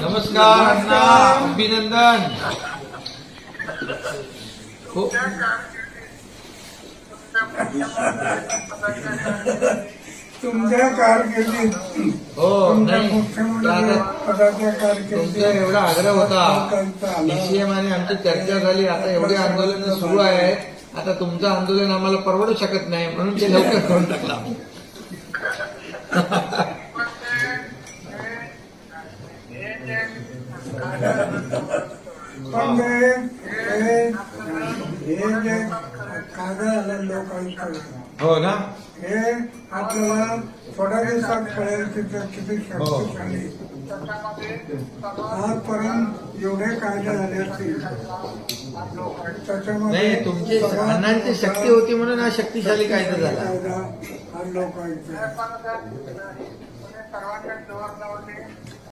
नमस्कार अण्णा, अभिनंदन. हो तुमच्या कारकिर्दीत हो नाही मुख्यमंत्री पदाच्या कारकिर्दीत तुमचा एवढा आग्रह होता. DCM आणि आमची चर्चा झाली. आता एवढे आंदोलन सुरू आहे. आता तुमचं आंदोलन आम्हाला परवडू शकत नाही म्हणून ते लवकर करून टाकला. पण हे जे कायदा आला लोकांकडे हो ना. हे आपल्याला थोड्या दिवसात कळेल तिथे किती शक्तिशाली. आजपर्यंत एवढे कायदे झाले असतील त्याच्यामध्ये नाही तुमची अण्णांची शक्ती होती म्हणून हा शक्तिशाली कायदा झाला. कायदा हा लोकांचा